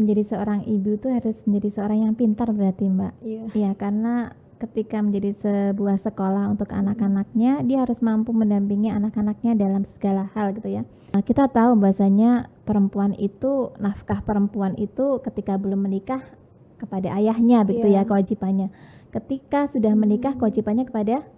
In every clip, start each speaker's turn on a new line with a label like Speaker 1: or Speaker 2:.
Speaker 1: menjadi seorang ibu tuh harus menjadi seorang yang pintar berarti Mbak.
Speaker 2: Iya.
Speaker 1: Iya, karena ketika menjadi sebuah sekolah untuk anak-anaknya, dia harus mampu mendampingi anak-anaknya dalam segala hal gitu ya. Nah, kita tahu bahwasanya perempuan itu, nafkah perempuan itu ketika belum menikah kepada ayahnya begitu ya
Speaker 2: Iya.
Speaker 1: kewajibannya. Ketika sudah menikah kewajibannya kepada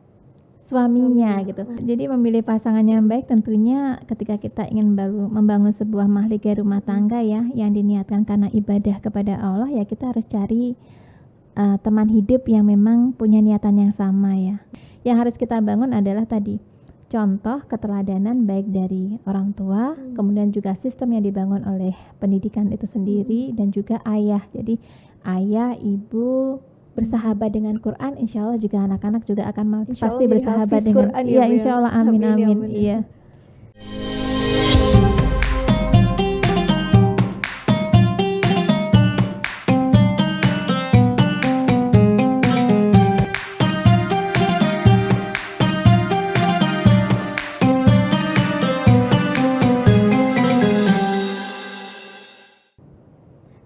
Speaker 1: suaminya
Speaker 2: Suaminya.
Speaker 1: gitu. Jadi memilih pasangan yang baik tentunya ketika kita ingin membangun sebuah mahligai rumah tangga ya yang diniatkan karena ibadah kepada Allah, ya kita harus cari teman hidup yang memang punya niatan yang sama ya. Yang harus kita bangun adalah tadi contoh keteladanan baik dari orang tua, kemudian juga sistem yang dibangun oleh pendidikan itu sendiri dan juga ayah. Jadi ayah, ibu bersahabat dengan Quran, insya Allah juga anak-anak juga akan pasti bersahabat dengan
Speaker 2: Quran,
Speaker 1: iya, insya Allah, amin amin, iya.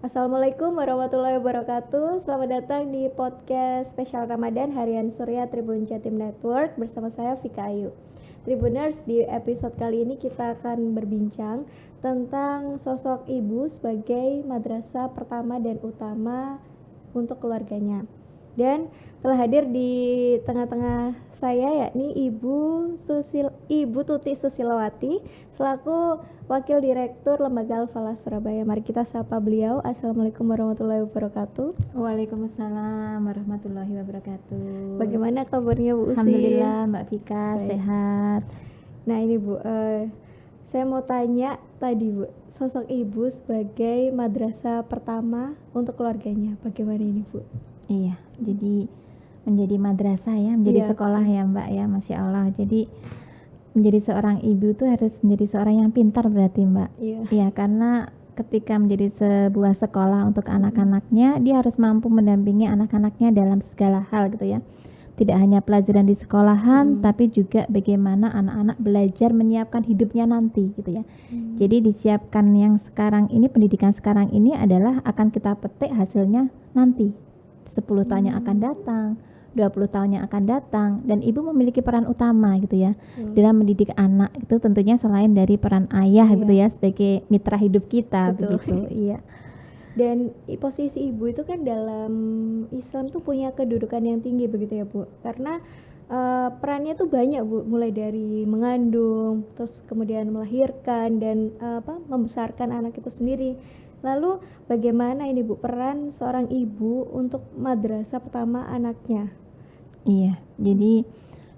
Speaker 2: Assalamualaikum warahmatullahi wabarakatuh. Selamat datang di podcast spesial Ramadan Harian Surya Tribun Jatim Network bersama saya Vika Ayu. Tribuners, di episode kali ini kita akan berbincang tentang sosok ibu sebagai madrasah pertama dan utama untuk keluarganya. Dan telah hadir di tengah-tengah saya yakni Ibu Tuti Susilawati selaku Wakil Direktur Lembaga Al-Falah Surabaya. Mari kita sapa beliau. Assalamualaikum warahmatullahi wabarakatuh.
Speaker 1: Waalaikumsalam warahmatullahi wabarakatuh.
Speaker 2: Bagaimana kabarnya Bu Usi?
Speaker 1: Alhamdulillah Mbak Vika, sehat.
Speaker 2: Nah ini Bu, saya mau tanya tadi Bu, sosok ibu sebagai madrasah pertama untuk keluarganya, bagaimana ini Bu?
Speaker 1: Iya, jadi menjadi madrasah ya, menjadi sekolah ya Mbak ya, Masya Allah. Jadi menjadi seorang ibu tuh harus menjadi seorang yang pintar berarti Mbak. Iya, karena ketika menjadi sebuah sekolah untuk anak-anaknya, dia harus mampu mendampingi anak-anaknya dalam segala hal gitu ya. Tidak hanya pelajaran di sekolahan, tapi juga bagaimana anak-anak belajar menyiapkan hidupnya nanti gitu ya. Jadi disiapkan yang sekarang ini, pendidikan sekarang ini adalah akan kita petik hasilnya nanti. 10 tahun yang akan datang, 20 tahun yang akan datang, dan ibu memiliki peran utama gitu ya dalam mendidik anak itu tentunya selain dari peran ayah gitu ya sebagai mitra hidup kita. Begitu. Iya.
Speaker 2: Dan posisi ibu itu kan dalam Islam tuh punya kedudukan yang tinggi begitu ya Bu, karena perannya tuh banyak Bu, mulai dari mengandung, terus kemudian melahirkan dan membesarkan anak itu sendiri. Lalu bagaimana ini Bu peran seorang ibu untuk madrasah pertama anaknya?
Speaker 1: Iya, jadi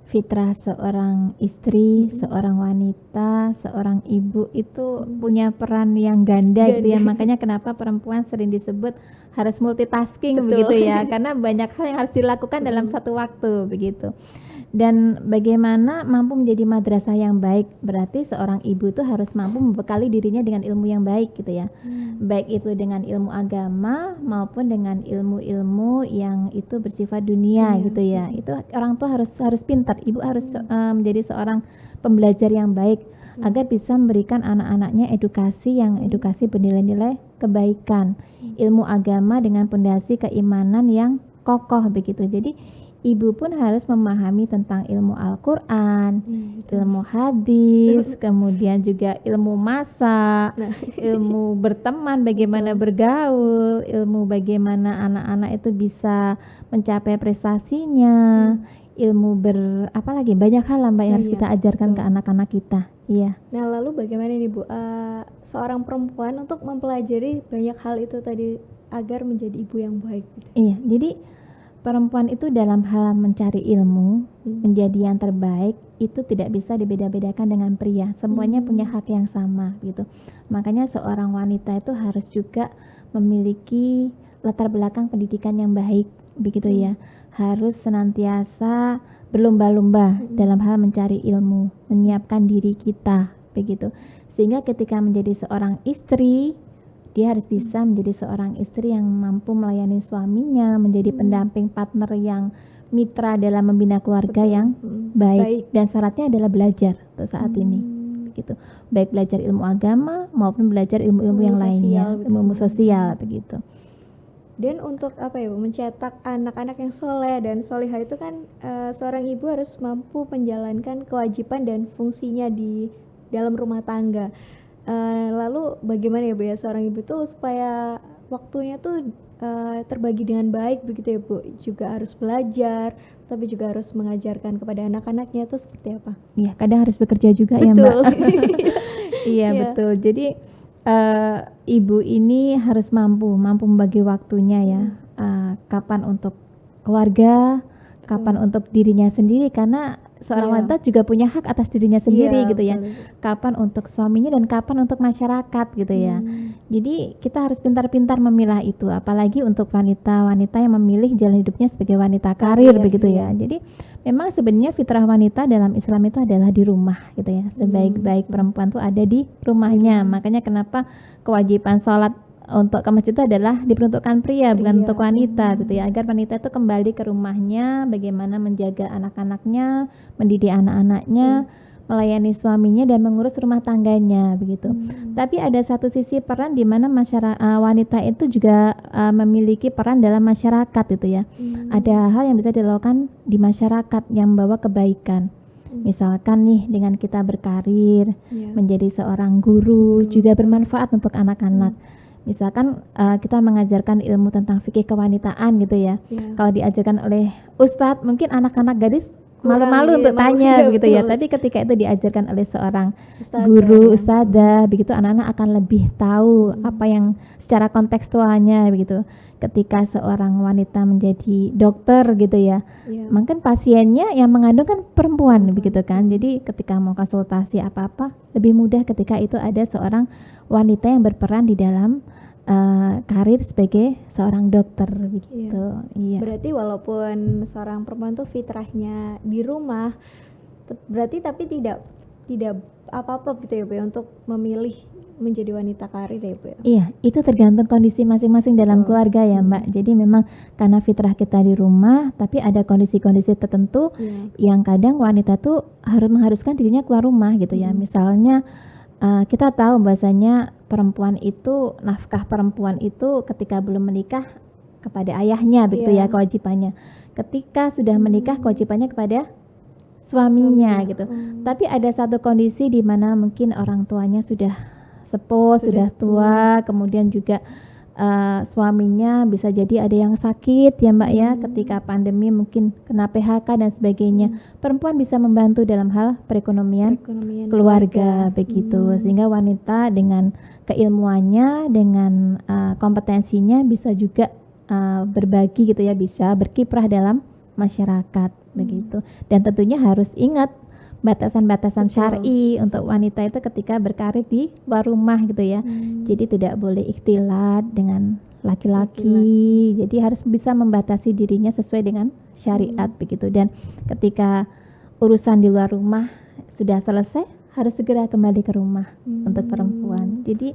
Speaker 1: fitrah seorang istri, seorang wanita, seorang ibu itu punya peran yang ganda gitu ya. Makanya kenapa perempuan sering disebut harus multitasking begitu ya, karena banyak hal yang harus dilakukan dalam satu waktu begitu. Dan bagaimana mampu menjadi madrasah yang baik, berarti seorang ibu itu harus mampu membekali dirinya dengan ilmu yang baik gitu ya. Baik itu dengan ilmu agama maupun dengan ilmu-ilmu yang itu bersifat dunia gitu ya. Itu orang tua harus pintar, ibu harus menjadi seorang pembelajar yang baik agar bisa memberikan anak-anaknya edukasi yang edukasi bernilai-nilai kebaikan, ilmu agama dengan pondasi keimanan yang kokoh begitu. Jadi ibu pun harus memahami tentang ilmu Al-Quran, ilmu hadis, kemudian juga ilmu masak, ilmu berteman, bagaimana bergaul, ilmu bagaimana anak-anak itu bisa mencapai prestasinya, ilmu apalagi banyak hal Mbak yang harus kita ajarkan ke anak-anak kita. Iya.
Speaker 2: Nah lalu bagaimana nih Bu, seorang perempuan untuk mempelajari banyak hal itu tadi agar menjadi ibu yang baik gitu?
Speaker 1: Iya, jadi perempuan itu dalam hal mencari ilmu, menjadi yang terbaik itu tidak bisa dibeda-bedakan dengan pria. Semuanya punya hak yang sama gitu. Makanya seorang wanita itu harus juga memiliki latar belakang pendidikan yang baik begitu ya. Harus senantiasa berlomba-lomba dalam hal mencari ilmu, menyiapkan diri kita begitu. Sehingga ketika menjadi seorang istri, dia harus bisa menjadi seorang istri yang mampu melayani suaminya, menjadi pendamping partner yang mitra dalam membina keluarga yang baik. Dan syaratnya adalah belajar untuk saat ini begitu. Baik belajar ilmu agama maupun belajar ilmu-ilmu yang lainnya, ilmu sosial begitu.
Speaker 2: Dan untuk apa ya Bu, mencetak anak-anak yang soleh dan solihah itu kan seorang ibu harus mampu menjalankan kewajiban dan fungsinya di dalam rumah tangga. Lalu bagaimana ya Bu ya seorang ibu tuh supaya waktunya tuh terbagi dengan baik begitu ya Bu, juga harus belajar tapi juga harus mengajarkan kepada anak-anaknya itu seperti apa?
Speaker 1: Iya, kadang harus bekerja juga ya Mbak. Iya betul. Jadi ibu ini harus mampu membagi waktunya ya. Kapan untuk keluarga, kapan untuk dirinya sendiri, karena seorang wanita juga punya hak atas dirinya sendiri gitu ya. Kapan untuk suaminya dan kapan untuk masyarakat gitu ya. Jadi kita harus pintar-pintar memilah itu, apalagi untuk wanita-wanita yang memilih jalan hidupnya sebagai wanita karir begitu ya. Jadi memang sebenarnya fitrah wanita dalam Islam itu adalah di rumah gitu ya. Sebaik-baik perempuan tuh ada di rumahnya. Makanya kenapa kewajiban sholat untuk ke masjid itu adalah diperuntukkan pria, bukan untuk wanita gitu ya, agar wanita itu kembali ke rumahnya, bagaimana menjaga anak-anaknya, mendidik anak-anaknya, melayani suaminya dan mengurus rumah tangganya begitu. Tapi ada satu sisi peran di mana wanita itu juga memiliki peran dalam masyarakat gitu ya. Ada hal yang bisa dilakukan di masyarakat yang membawa kebaikan. Misalkan nih dengan kita berkarir, menjadi seorang guru juga bermanfaat untuk anak-anak. Misalkan kita mengajarkan ilmu tentang fikih kewanitaan gitu ya. Kalau diajarkan oleh ustadz, mungkin anak-anak gadis malu-malu untuk tanya gitu ya. Tapi ketika itu diajarkan oleh seorang guru, ustadzah, begitu anak-anak akan lebih tahu apa yang secara kontekstualnya begitu. Ketika seorang wanita menjadi dokter gitu ya, mungkin pasiennya yang mengandung kan perempuan begitu kan. Jadi ketika mau konsultasi apa-apa lebih mudah ketika itu ada seorang wanita yang berperan di dalam karir sebagai seorang dokter begitu.
Speaker 2: Berarti walaupun seorang perempuan tuh fitrahnya di rumah, berarti tapi tidak apa-apa gitu ya Bu untuk memilih menjadi wanita karir ya Bu.
Speaker 1: Iya, itu tergantung kondisi masing-masing dalam keluarga ya Mbak. Jadi memang karena fitrah kita di rumah, tapi ada kondisi-kondisi tertentu yang kadang wanita tuh mengharuskan dirinya keluar rumah gitu ya. Misalnya kita tahu bahasanya perempuan itu, nafkah perempuan itu ketika belum menikah kepada ayahnya begitu ya kewajibannya. Ketika sudah menikah kewajibannya kepada suaminya gitu. Tapi ada satu kondisi di mana mungkin orang tuanya sudah sepuh, sudah tua, kemudian juga suaminya bisa jadi ada yang sakit ya Mbak ya, ketika pandemi mungkin kena PHK dan sebagainya. Perempuan bisa membantu dalam hal perekonomian keluarga begitu, sehingga wanita dengan keilmuannya, dengan kompetensinya bisa juga berbagi gitu ya, bisa berkiprah dalam masyarakat begitu. Dan tentunya harus ingat batasan-batasan syar'i untuk wanita itu ketika berkarir di luar rumah gitu ya. Jadi tidak boleh ikhtilat dengan laki-laki. Jadi harus bisa membatasi dirinya sesuai dengan syariat begitu. Dan ketika urusan di luar rumah sudah selesai, harus segera kembali ke rumah untuk perempuan. Jadi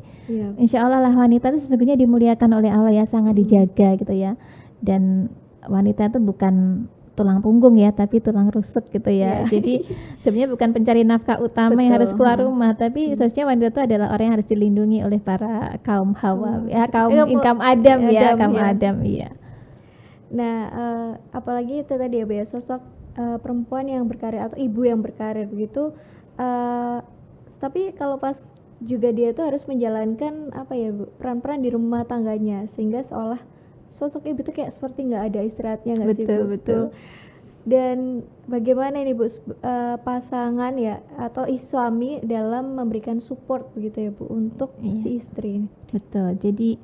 Speaker 1: insya Allah lah wanita itu sesungguhnya dimuliakan oleh Allah ya, sangat dijaga gitu ya. Dan wanita itu bukan tulang punggung ya, tapi tulang rusuk gitu ya. Jadi sebenarnya bukan pencari nafkah utama yang harus keluar rumah, tapi seharusnya wanita itu adalah orang yang harus dilindungi oleh para kaum Hawa ya, kaum Adam ya, kaum Adam iya.
Speaker 2: Nah, apalagi itu tadi ya Bu ya, sosok perempuan yang berkarir atau ibu yang berkarir begitu, tapi kalau pas juga dia tuh harus menjalankan apa ya Bu, peran-peran di rumah tangganya, sehingga seolah sosok ibu tuh kayak seperti nggak ada istirahatnya nggak sih Bu? Betul. Dan bagaimana ini Bu pasangan ya atau suami dalam memberikan support begitu ya Bu untuk si istri?
Speaker 1: Betul. Jadi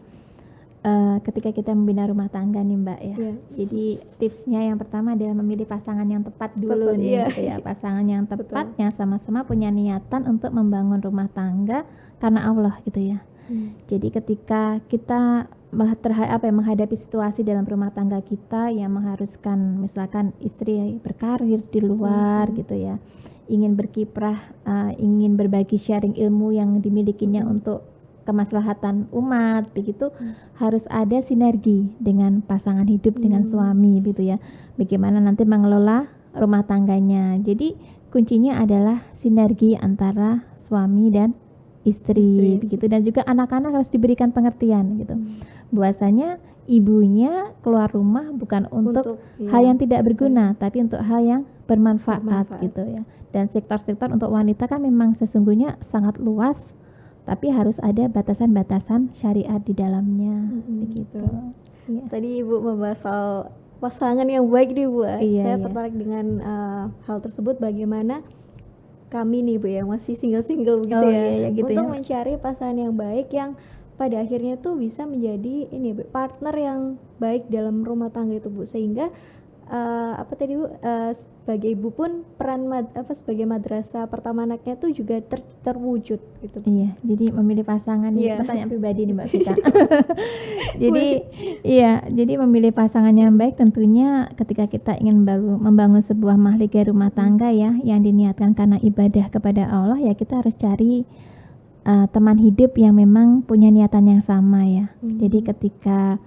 Speaker 1: ketika kita membina rumah tangga nih Mbak ya, jadi tipsnya yang pertama adalah memilih pasangan yang tepat dulu nih gitu ya. Pasangan yang tepat yang sama-sama punya niatan untuk membangun rumah tangga karena Allah gitu ya. Jadi ketika kita menghadapi situasi dalam rumah tangga kita yang mengharuskan misalkan istri berkarir di luar gitu ya, ingin berkiprah, ingin berbagi sharing ilmu yang dimilikinya untuk kemaslahatan umat begitu, harus ada sinergi dengan pasangan hidup dengan suami gitu ya. Bagaimana nanti mengelola rumah tangganya. Jadi kuncinya adalah sinergi antara suami dan istri begitu, dan juga anak-anak harus diberikan pengertian gitu. Bahwasanya ibunya keluar rumah bukan untuk hal yang tidak berguna, tapi untuk hal yang bermanfaat gitu ya. Dan sektor-sektor untuk wanita kan memang sesungguhnya sangat luas, tapi harus ada batasan-batasan syariat di dalamnya begitu. Ya.
Speaker 2: Tadi Ibu membahas soal pasangan yang baik nih Bu. Saya tertarik dengan hal tersebut, bagaimana kami nih Bu yang masih single-single begitu gitu untuk mencari pasangan yang baik yang pada akhirnya tuh bisa menjadi ini Bu, partner yang baik dalam rumah tangga itu Bu, sehingga sebagai ibu pun peran sebagai madrasah pertama anaknya tuh juga terwujud gitu.
Speaker 1: Iya, jadi memilih pasangan pertanyaan pribadi nih Mbak Vika. Jadi memilih pasangan yang baik tentunya ketika kita ingin membangun sebuah mahligai rumah tangga ya yang diniatkan karena ibadah kepada Allah, ya kita harus cari teman hidup yang memang punya niatan yang sama ya. Jadi ketika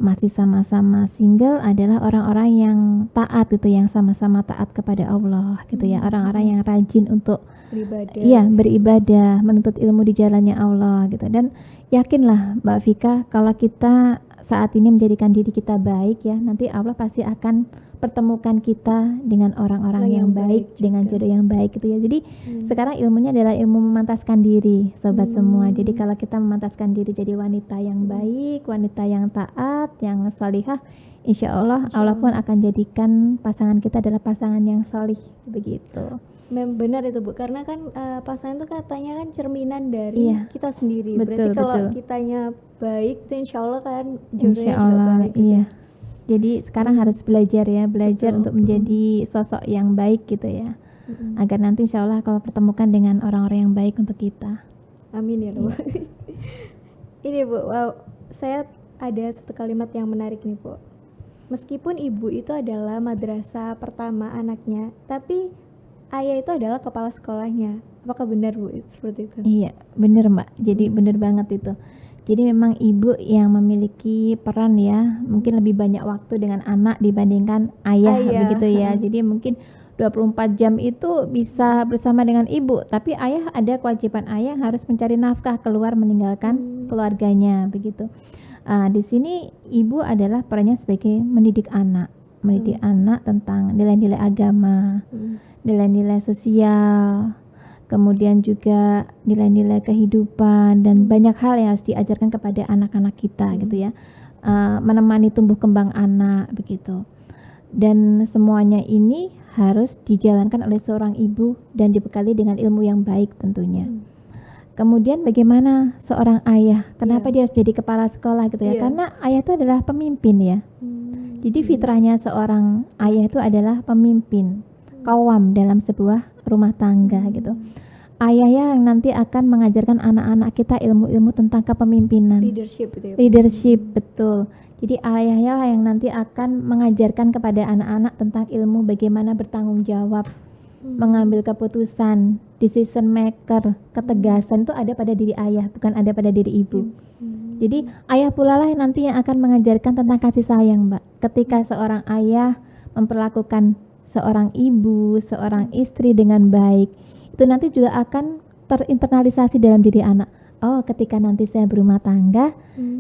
Speaker 1: masih sama-sama single adalah orang-orang yang taat gitu, yang sama-sama taat kepada Allah gitu ya, orang-orang yang rajin untuk beribadah, menuntut ilmu di jalannya Allah gitu. Dan yakinlah Mbak Vika, kalau kita saat ini menjadikan diri kita baik ya, nanti Allah pasti akan pertemukan kita dengan orang-orang yang baik, dengan jodoh yang baik gitu ya. Jadi sekarang ilmunya adalah ilmu memantaskan diri sobat semua. Jadi kalau kita memantaskan diri jadi wanita yang baik, wanita yang taat, yang salihah, insya Allah Allah pun akan jadikan pasangan kita adalah pasangan yang salih begitu.
Speaker 2: Benar itu Bu, karena kan pasangan itu katanya kan cerminan dari kita sendiri. Berarti kalau kitanya baik itu insya Allah kan jodohnya juga baik gitu.
Speaker 1: Jadi sekarang harus belajar untuk menjadi sosok yang baik gitu ya, agar nanti insya Allah kalau pertemukan dengan orang-orang yang baik untuk kita.
Speaker 2: Amin ya Allah. Ini Bu, saya ada satu kalimat yang menarik nih Bu. Meskipun ibu itu adalah madrasah pertama anaknya, tapi ayah itu adalah kepala sekolahnya. Apakah benar Bu seperti itu?
Speaker 1: Iya benar Mbak, jadi benar banget itu. Jadi memang ibu yang memiliki peran ya, mungkin lebih banyak waktu dengan anak dibandingkan ayah begitu ya. Jadi mungkin 24 jam itu bisa bersama dengan ibu, tapi ayah ada kewajiban ayah harus mencari nafkah keluar meninggalkan keluarganya begitu. Di sini ibu adalah perannya sebagai mendidik anak tentang nilai-nilai agama, nilai-nilai sosial, kemudian juga nilai-nilai kehidupan dan banyak hal yang harus diajarkan kepada anak-anak kita gitu ya, menemani tumbuh kembang anak begitu. Dan semuanya ini harus dijalankan oleh seorang ibu dan dibekali dengan ilmu yang baik tentunya. Kemudian bagaimana seorang ayah, kenapa dia harus jadi kepala sekolah gitu ya, karena ayah itu adalah pemimpin ya. Jadi fitrahnya seorang ayah itu adalah pemimpin, qawwam dalam sebuah rumah tangga gitu. Ayah yang nanti akan mengajarkan anak-anak kita ilmu-ilmu tentang kepemimpinan, leadership betul. Jadi ayah yang nanti akan mengajarkan kepada anak-anak tentang ilmu bagaimana bertanggung jawab, mengambil keputusan, decision maker, ketegasan itu ada pada diri ayah, bukan ada pada diri ibu. Jadi ayah pula lah nanti yang akan mengajarkan tentang kasih sayang Mbak. Ketika seorang ayah memperlakukan seorang ibu, seorang istri dengan baik, itu nanti juga akan terinternalisasi dalam diri anak. Oh, ketika nanti saya berumah tangga,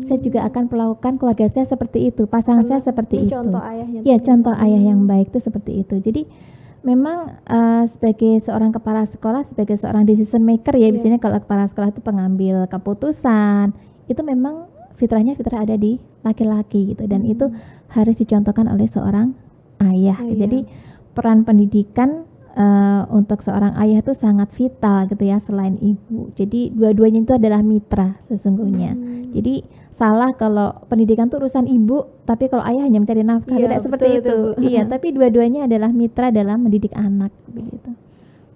Speaker 1: saya juga akan melakukan keluarga saya seperti itu, pasangan saya seperti itu.
Speaker 2: Contoh ayahnya.
Speaker 1: Ya, contoh ayah yang baik itu seperti itu. Jadi memang sebagai seorang kepala sekolah, sebagai seorang decision maker ya, biasanya kalau kepala sekolah itu pengambil keputusan, itu memang fitrah ada di laki-laki gitu, dan itu harus dicontohkan oleh seorang ayah. Jadi peran pendidikan untuk seorang ayah itu sangat vital gitu ya, selain ibu. Jadi dua-duanya itu adalah mitra sesungguhnya. Jadi salah kalau pendidikan itu urusan ibu, tapi kalau ayah hanya mencari nafkah, tidak seperti itu. Iya, tapi dua-duanya adalah mitra dalam mendidik anak begitu.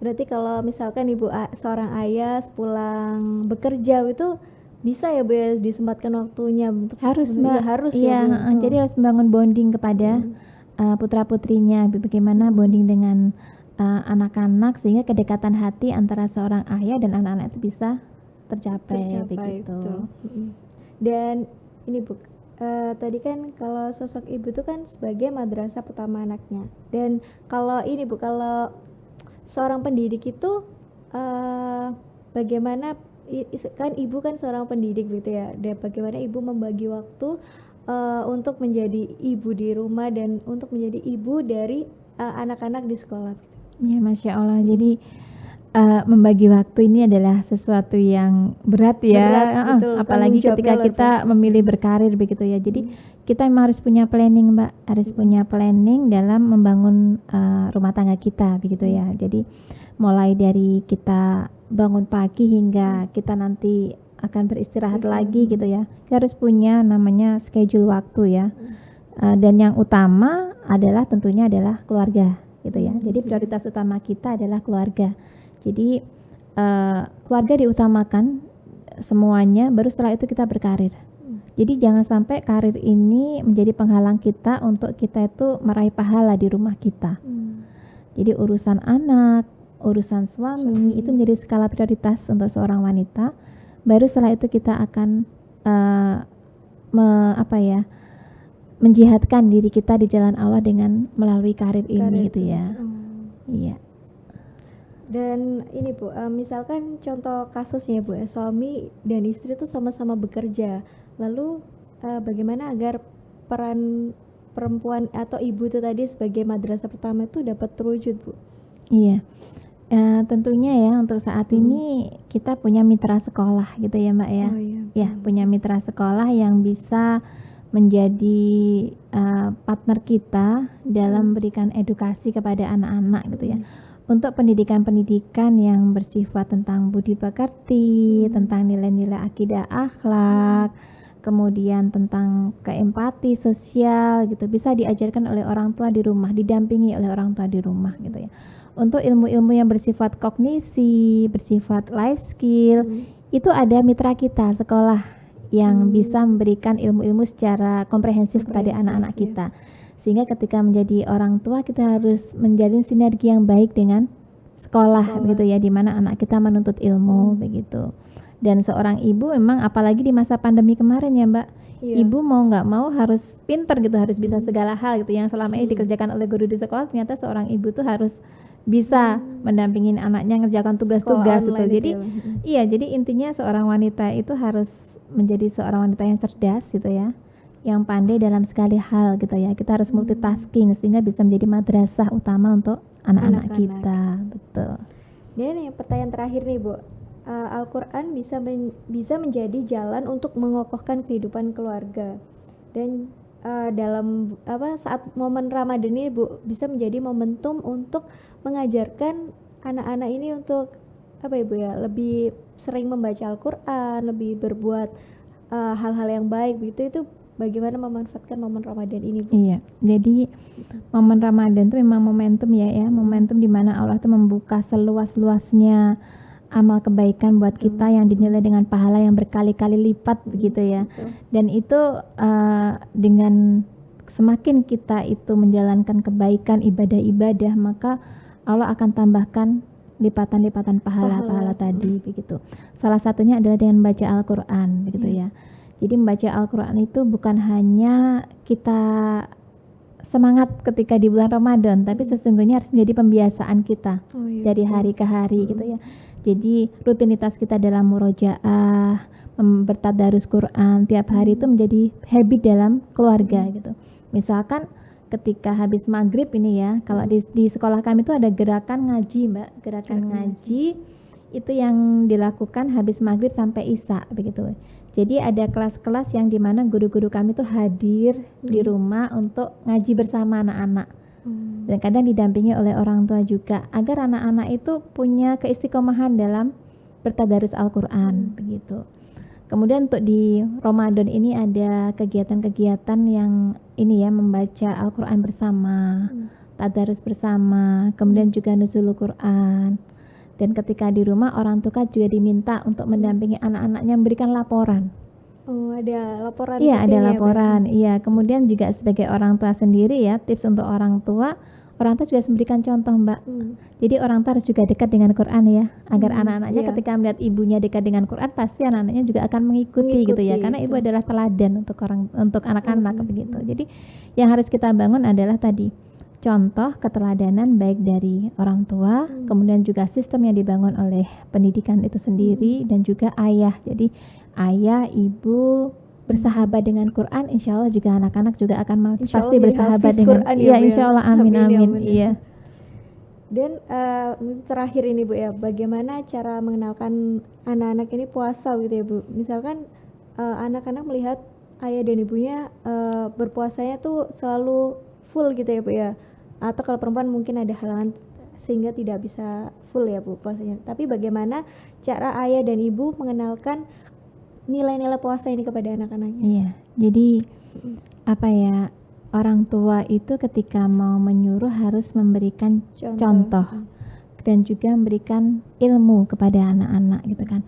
Speaker 2: Berarti kalau misalkan ibu seorang ayah pulang bekerja itu bisa ya Bu ya disempatkan waktunya untuk
Speaker 1: harus Mbak.
Speaker 2: Harus
Speaker 1: ya Bu. Jadi harus membangun bonding kepada putra-putrinya, bagaimana bonding dengan anak-anak sehingga kedekatan hati antara seorang ayah dan anak-anak itu bisa tercapai begitu.
Speaker 2: Dan ini Bu, tadi kan kalau sosok ibu itu kan sebagai madrasah pertama anaknya. Dan kalau ini Bu, kalau seorang pendidik itu bagaimana kan ibu kan seorang pendidik gitu ya, dan bagaimana ibu membagi waktu untuk menjadi ibu di rumah dan untuk menjadi ibu dari anak-anak di sekolah.
Speaker 1: Ya, Masya Allah. Jadi membagi waktu ini adalah sesuatu yang berat ya.
Speaker 2: Berat, betul.
Speaker 1: Apalagi
Speaker 2: Tanggung jawabnya
Speaker 1: ketika
Speaker 2: luar
Speaker 1: kita
Speaker 2: biasa.
Speaker 1: memilih berkarir begitu ya. Jadi kita memang harus punya planning, Mbak. Harus punya planning dalam membangun rumah tangga kita begitu ya. Jadi mulai dari kita bangun pagi hingga kita nanti akan beristirahat lagi gitu ya. Kita harus punya namanya schedule waktu ya. Dan yang utama adalah tentunya adalah keluarga gitu ya. Jadi prioritas utama kita adalah keluarga. Jadi keluarga diutamakan semuanya, baru setelah itu kita berkarir. Jadi jangan sampai karir ini menjadi penghalang kita untuk kita itu meraih pahala di rumah kita. Jadi urusan anak, urusan suami itu menjadi skala prioritas untuk seorang wanita. Baru setelah itu kita akan menjihadkan diri kita di jalan Allah dengan melalui karir ini gitu ya. Iya.
Speaker 2: Dan ini Bu, misalkan contoh kasusnya Bu, suami dan istri itu sama-sama bekerja. Lalu bagaimana agar peran perempuan atau ibu itu tadi sebagai madrasah pertama itu dapat terwujud Bu?
Speaker 1: Iya. Tentunya ya untuk saat ini kita punya mitra sekolah gitu ya Mbak ya.
Speaker 2: Oh, iya.
Speaker 1: Ya, punya mitra sekolah yang bisa menjadi partner kita dalam memberikan edukasi kepada anak-anak gitu ya. Untuk pendidikan-pendidikan yang bersifat tentang budi pekerti, tentang nilai-nilai akidah akhlak, kemudian tentang keempati sosial gitu, bisa diajarkan oleh orang tua di rumah, didampingi oleh orang tua di rumah gitu ya. Untuk ilmu-ilmu yang bersifat kognisi, bersifat life skill, itu ada mitra kita sekolah yang bisa memberikan ilmu-ilmu secara komprehensif kepada anak-anak kita. Sehingga ketika menjadi orang tua kita harus menjalin sinergi yang baik dengan sekolah begitu ya, di mana anak kita menuntut ilmu begitu. Dan seorang ibu memang apalagi di masa pandemi kemarin ya Mbak, ibu mau nggak mau harus pinter gitu, harus bisa segala hal gitu yang selama ini dikerjakan oleh guru di sekolah, ternyata seorang ibu tuh harus bisa mendampingin anaknya ngerjakan tugas-tugas gitu. Jadi iya, jadi intinya seorang wanita itu harus menjadi seorang wanita yang cerdas gitu ya, yang pandai dalam segala hal gitu ya. Kita harus multitasking sehingga bisa menjadi madrasah utama untuk anak-anak kita. Betul.
Speaker 2: Dan yang pertanyaan terakhir nih Bu, Al-Quran bisa menjadi jalan untuk mengokohkan kehidupan keluarga, dan dalam saat momen Ramadan ini Bu, bisa menjadi momentum untuk mengajarkan anak-anak ini untuk Bu ya, lebih sering membaca Al-Quran, lebih berbuat hal-hal yang baik begitu. Itu bagaimana memanfaatkan momen Ramadan ini Bu?
Speaker 1: Iya, jadi momen Ramadan itu memang momentum ya, momentum di mana Allah itu membuka seluas-luasnya amal kebaikan buat kita yang dinilai dengan pahala yang berkali-kali lipat begitu ya. Dan itu dengan semakin kita itu menjalankan kebaikan, ibadah-ibadah, maka Allah akan tambahkan lipatan-lipatan pahala-pahala tadi begitu. Salah satunya adalah dengan membaca Al-Quran begitu ya. Jadi membaca Al-Quran itu bukan hanya kita semangat ketika di bulan Ramadan, tapi sesungguhnya harus menjadi pembiasaan kita dari hari ke hari gitu ya. Jadi rutinitas kita dalam murojaah, bertadarus Quran tiap hari itu menjadi habit dalam keluarga gitu. Misalkan ketika habis maghrib ini ya, kalau di sekolah kami itu ada gerakan ngaji Mbak, gerakan ngaji itu yang dilakukan habis maghrib sampai isya begitu. Jadi ada kelas-kelas yang dimana guru-guru kami tuh hadir di rumah untuk ngaji bersama anak-anak. Dan kadang didampingi oleh orang tua juga, agar anak-anak itu punya keistiqomahan dalam bertadarus Al-Quran begitu. Kemudian untuk di Ramadan ini ada kegiatan-kegiatan yang ini ya, membaca Al-Quran bersama, tadarus bersama, kemudian juga nuzulul Quran. Dan ketika di rumah orang tua juga diminta untuk mendampingi anak-anaknya memberikan laporan.
Speaker 2: Oh, ada laporan.
Speaker 1: Iya, ada laporan. Iya, kemudian juga sebagai orang tua sendiri ya, tips untuk orang tua juga harus memberikan contoh Mbak. Jadi orang tua harus juga dekat dengan Quran ya, agar anak-anaknya ketika melihat ibunya dekat dengan Quran, pasti anak-anaknya juga akan mengikuti gitu ya, karena ibu adalah teladan untuk anak-anak begitu. Jadi yang harus kita bangun adalah tadi contoh keteladanan baik dari orang tua, kemudian juga sistem yang dibangun oleh pendidikan itu sendiri dan juga ayah. Jadi ayah, ibu bersahabat dengan Quran, insya Allah juga anak-anak juga akan
Speaker 2: Insya
Speaker 1: pasti
Speaker 2: Allah jadi
Speaker 1: bersahabat
Speaker 2: hafiz
Speaker 1: dengan
Speaker 2: Quran ya,
Speaker 1: iya
Speaker 2: Bu, ya.
Speaker 1: insya Allah amin
Speaker 2: Amin, ya
Speaker 1: amin
Speaker 2: amin.
Speaker 1: iya.
Speaker 2: Dan terakhir ini Bu ya, bagaimana cara mengenalkan anak-anak ini puasa gitu ya Bu? Misalkan anak-anak melihat ayah dan ibunya berpuasanya tuh selalu full gitu ya Bu ya, atau kalau perempuan mungkin ada halangan sehingga tidak bisa full ya Bu puasanya. Tapi bagaimana cara ayah dan ibu mengenalkan nilai-nilai puasa ini kepada anak-anaknya?
Speaker 1: Iya, jadi apa ya, orang tua itu ketika mau menyuruh harus memberikan contoh dan juga memberikan ilmu kepada anak-anak gitu kan.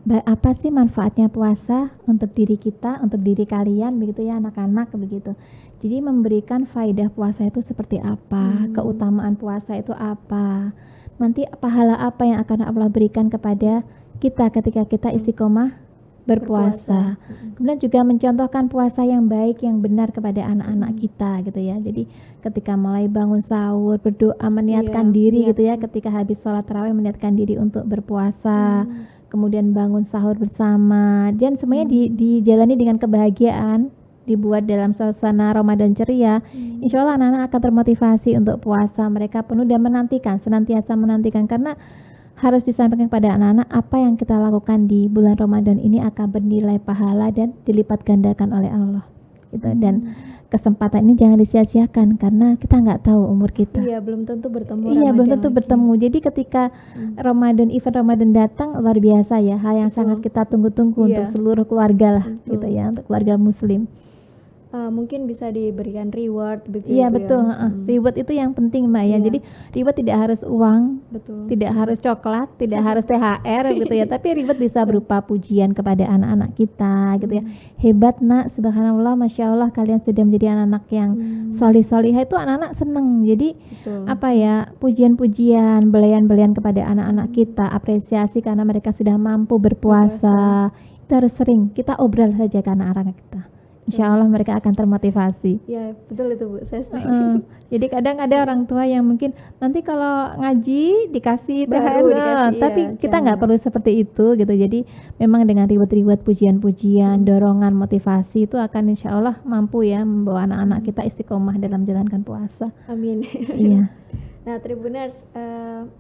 Speaker 1: Apa sih manfaatnya puasa untuk diri kita, untuk diri kalian begitu ya anak-anak begitu. Jadi memberikan faidah puasa itu seperti apa, keutamaan puasa itu apa, nanti pahala apa yang akan Allah berikan kepada kita ketika kita istiqomah berpuasa. Kemudian juga mencontohkan puasa yang baik, yang benar kepada anak-anak kita gitu ya. Jadi ketika mulai bangun sahur, berdoa, meniatkan diri gitu ya. Ketika habis sholat tarawih meniatkan diri untuk berpuasa. Kemudian bangun sahur bersama. Dan semuanya dijalani dengan kebahagiaan, dibuat dalam suasana Ramadan ceria. Insya Allah anak-anak akan termotivasi untuk puasa. Mereka penuh dan menantikan, senantiasa menantikan, karena harus disampaikan kepada anak-anak apa yang kita lakukan di bulan Ramadan ini akan bernilai pahala dan dilipat gandakan oleh Allah gitu. Dan kesempatan ini jangan disia-siakan karena kita nggak tahu umur kita.
Speaker 2: Iya, belum tentu bertemu.
Speaker 1: Iya, belum tentu bertemu. Jadi ketika event Ramadan datang, luar biasa ya, hal yang sangat kita tunggu-tunggu untuk seluruh keluarga lah gitu ya, untuk keluarga muslim.
Speaker 2: Mungkin bisa diberikan reward begitu.
Speaker 1: Iya betul, reward itu yang penting Mbak ya. Jadi reward tidak harus uang, tidak harus coklat, tidak harus THR gitu ya. Tapi reward bisa berupa pujian kepada anak-anak kita gitu ya. Hebat nak, subhanallah, masya Allah, kalian sudah menjadi anak-anak yang solih-solihah. Itu anak-anak seneng. Jadi apa ya, pujian-pujian, belayan-belayan kepada anak-anak kita, apresiasi karena mereka sudah mampu berpuasa. Itu harus sering kita obrol saja ke anak-anak kita. Insya Allah mereka akan termotivasi.
Speaker 2: Ya betul itu Bu, saya setuju.
Speaker 1: Jadi kadang ada orang tua yang mungkin nanti kalau ngaji dikasih THR, tapi kita nggak perlu seperti itu gitu. Jadi memang dengan reward-reward, pujian-pujian, dorongan, motivasi itu akan insya Allah mampu ya membawa anak-anak kita istiqomah dalam menjalankan puasa.
Speaker 2: Amin.
Speaker 1: Iya.
Speaker 2: Nah Tribuners,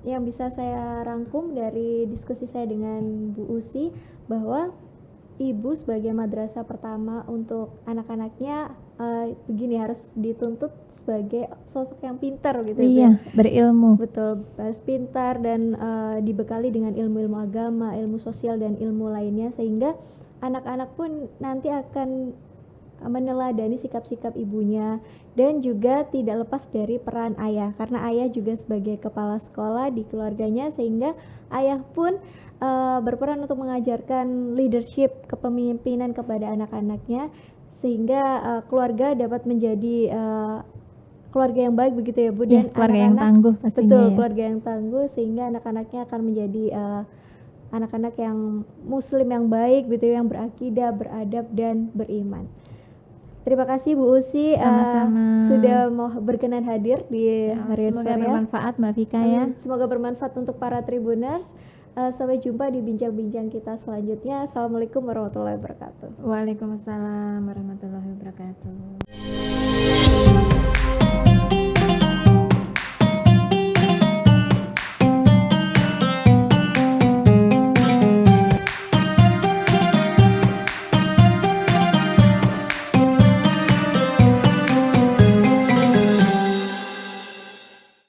Speaker 2: yang bisa saya rangkum dari diskusi saya dengan Bu Usi bahwa ibu sebagai madrasah pertama untuk anak-anaknya begini, harus dituntut sebagai sosok yang pintar gitu.
Speaker 1: Iya, berilmu.
Speaker 2: Betul, harus pintar dan dibekali dengan ilmu-ilmu agama, ilmu sosial dan ilmu lainnya, sehingga anak-anak pun nanti akan meneladani sikap-sikap ibunya dan juga tidak lepas dari peran ayah, karena ayah juga sebagai kepala sekolah di keluarganya, sehingga ayah pun berperan untuk mengajarkan leadership, kepemimpinan kepada anak-anaknya, sehingga keluarga dapat menjadi keluarga yang baik begitu ya Bu. Dan
Speaker 1: keluarga yang tangguh pastinya.
Speaker 2: Betul,
Speaker 1: ya.
Speaker 2: Keluarga yang tangguh, sehingga anak-anaknya akan menjadi anak-anak yang muslim yang baik gitu, yang berakidah, beradab dan beriman. Terima kasih Bu Usi sudah mau berkenan hadir di Harian Surya.
Speaker 1: Semoga bermanfaat Mbak Vika ya.
Speaker 2: Semoga bermanfaat untuk para Tribuners. Sampai jumpa di bincang-bincang kita selanjutnya. Assalamualaikum warahmatullahi wabarakatuh.
Speaker 1: Waalaikumsalam warahmatullahi wabarakatuh.